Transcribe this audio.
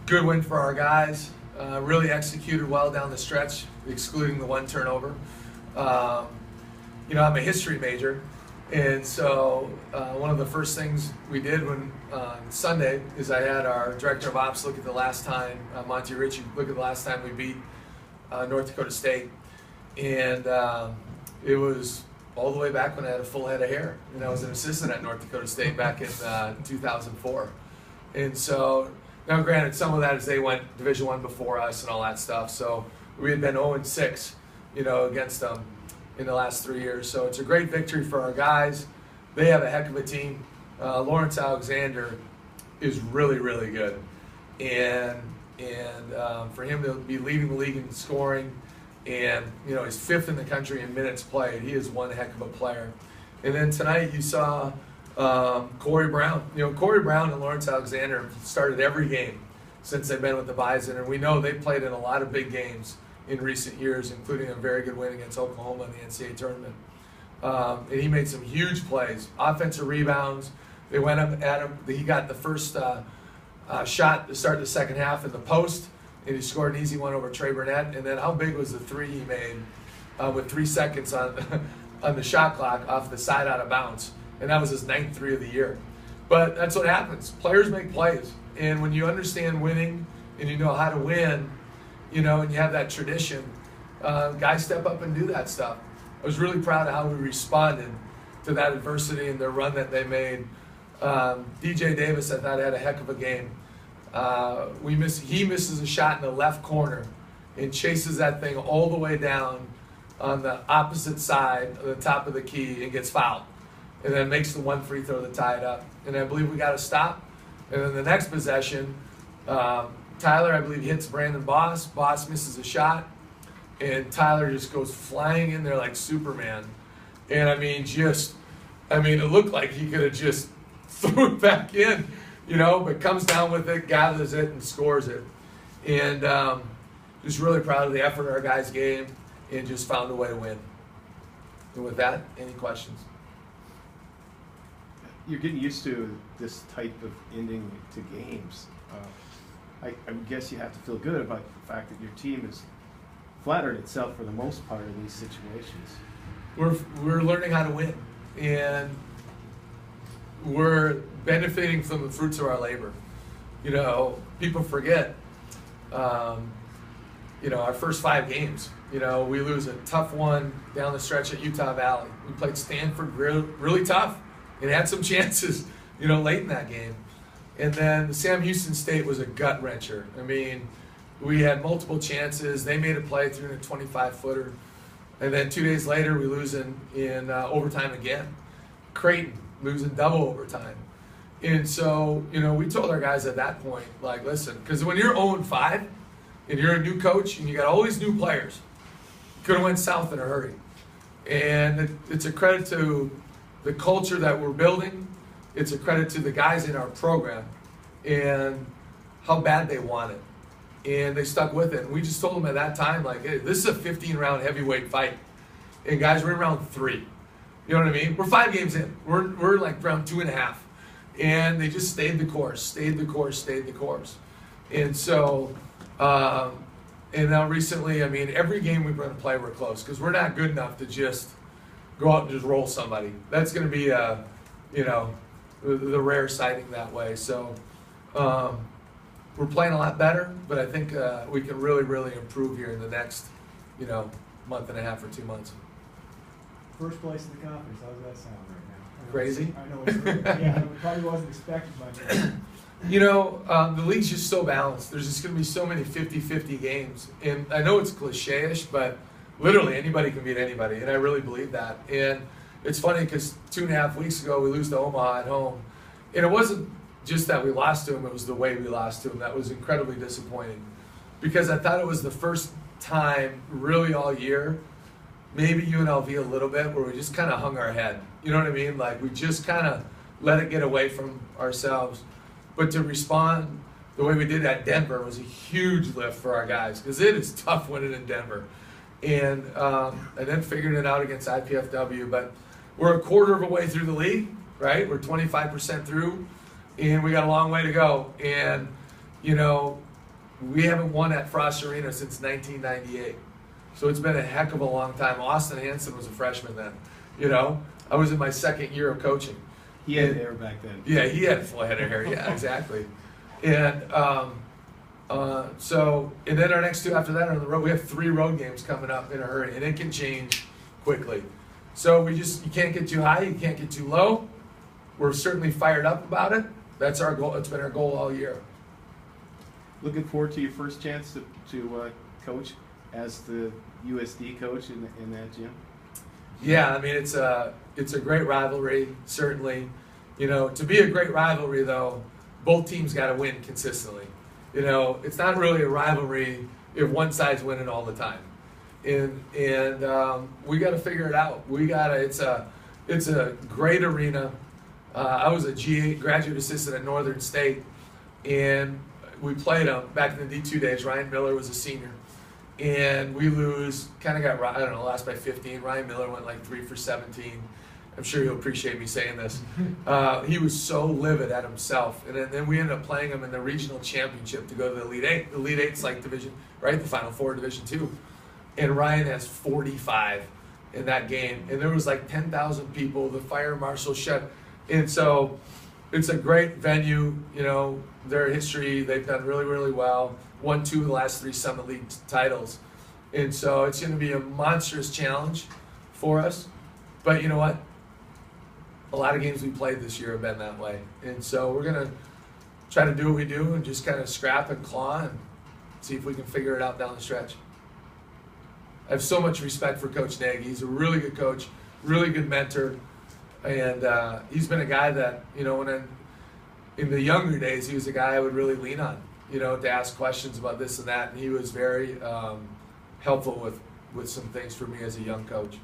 Good win for our guys. Really executed well down the stretch, excluding the one turnover. I'm a history major, and so one of the first things we did when Sunday is I had our director of ops look at the last time, Monty Ritchie, look at the last time we beat North Dakota State, and it was all the way back when I had a full head of hair, and I was an assistant at North Dakota State back in 2004. And so, now granted, some of that is they went Division I before us and all that stuff, so we had been 0-6, against them in the last 3 years. So it's a great victory for our guys. They have a heck of a team. Lawrence Alexander is really, really good, and for him to be leading the league in scoring, and he's 5th in the country in minutes played. He is one heck of a player. And then tonight you saw Corey Brown. Corey Brown and Lawrence Alexander have started every game since they've been with the Bison, and we know they played in a lot of big games in recent years, including a very good win against Oklahoma in the NCAA tournament. And he made some huge plays, offensive rebounds. They went up at him. He got the first shot to start the second half in the post, and he scored an easy one over Trey Burnett. And then how big was the three he made with 3 seconds on the shot clock off the side out of bounds? And that was his 9th three of the year. But that's what happens. Players make plays. And when you understand winning and you know how to win, and you have that tradition, guys step up and do that stuff. I was really proud of how we responded to that adversity and the run that they made. DJ Davis, I thought, had a heck of a game. He misses a shot in the left corner and chases that thing all the way down on the opposite side of the top of the key and gets fouled. And then makes the one free throw to tie it up. And I believe we got a stop. And then the next possession, Tyler, I believe, hits Brandon Boss. Boss misses a shot. And Tyler just goes flying in there like Superman. And it looked like he could have just threw it back in, but comes down with it, gathers it, and scores it. And just really proud of the effort our guys gave and just found a way to win. And with that, any questions? You're getting used to this type of ending to games. I guess you have to feel good about the fact that your team has flattered itself for the most part in these situations. We're learning how to win, and we're benefiting from the fruits of our labor. People forget, our first 5 games, we lose a tough one down the stretch at Utah Valley. We played Stanford really tough and had some chances, late in that game. And then Sam Houston State was a gut wrencher. We had multiple chances. They made a play through a 25-footer. And then 2 days later, we lose in overtime again. Creighton losing double overtime. And so, we told our guys at that point, like, listen, because when you're 0-5 and you're a new coach and you got all these new players, could have went south in a hurry. And it's a credit to the culture that we're building. It's a credit to the guys in our program and how bad they want it. And they stuck with it. And we just told them at that time, like, hey, this is a 15-round heavyweight fight. And guys, we're in round 3. You know what I mean? We're 5 games in. We're like round 2.5. And they just stayed the course. And so, and now recently, every game we're going to play, we're close. Because we're not good enough to just go out and just roll somebody. That's going to be, the rare sighting that way. So, we're playing a lot better, but I think we can really, really improve here in the next, month and a half or 2 months. First place in the conference. How does that sound right now? Crazy? I know it probably wasn't expected by me. The league's just so balanced. There's just going to be so many 50-50 games. And I know it's cliche-ish, but literally anybody can beat anybody, and I really believe that. And it's funny because 2.5 weeks ago we lose to Omaha at home. And it wasn't just that we lost to them, it was the way we lost to them. That was incredibly disappointing. Because I thought it was the first time really all year, maybe UNLV a little bit, where we just kind of hung our head. You know what I mean? Like we just kind of let it get away from ourselves. But to respond the way we did at Denver was a huge lift for our guys, because it is tough winning in Denver. And then figuring it out against IPFW. But we're a quarter of a way through the league, right? We're 25% through, and we got a long way to go. And, we haven't won at Frost Arena since 1998. So it's been a heck of a long time. Austin Hanson was a freshman then. You know, I was in my second year of coaching. He had hair back then. Yeah, he had a full head of hair. Yeah, exactly. And and then our next two after that are on the road. We have 3 road games coming up in a hurry, and it can change quickly. So you can't get too high, you can't get too low. We're certainly fired up about it. That's our goal. It's been our goal all year. Looking forward to your first chance to coach as the USD coach in that gym. Yeah, I mean it's a great rivalry, certainly. You know, to be a great rivalry though, both teams got to win consistently. You know, it's not really a rivalry if one side's winning all the time, and we got to figure it out. It's a great arena. I was a G8 graduate assistant at Northern State, and we played them back in the D2 days. Ryan Miller was a senior, and we lost by 15. Ryan Miller went like 3 for 17. I'm sure he'll appreciate me saying this. He was so livid at himself, and then we ended up playing him in the regional championship to go to the Elite Eight. The Elite Eight's like Division, right? The Final Four, Division II, and Ryan has 45 in that game, and there was like 10,000 people. The fire marshal shut, and so it's a great venue. You know, their history, they've done really, really well. Won 2 of the last 3 Summit League titles, and so it's going to be a monstrous challenge for us. But you know what? A lot of games we played this year have been that way. And so we're going to try to do what we do and just kind of scrap and claw and see if we can figure it out down the stretch. I have so much respect for Coach Nagy. He's a really good coach, really good mentor. And he's been a guy that, you know, in the younger days, he was a guy I would really lean on, you know, to ask questions about this and that. And he was very helpful with some things for me as a young coach.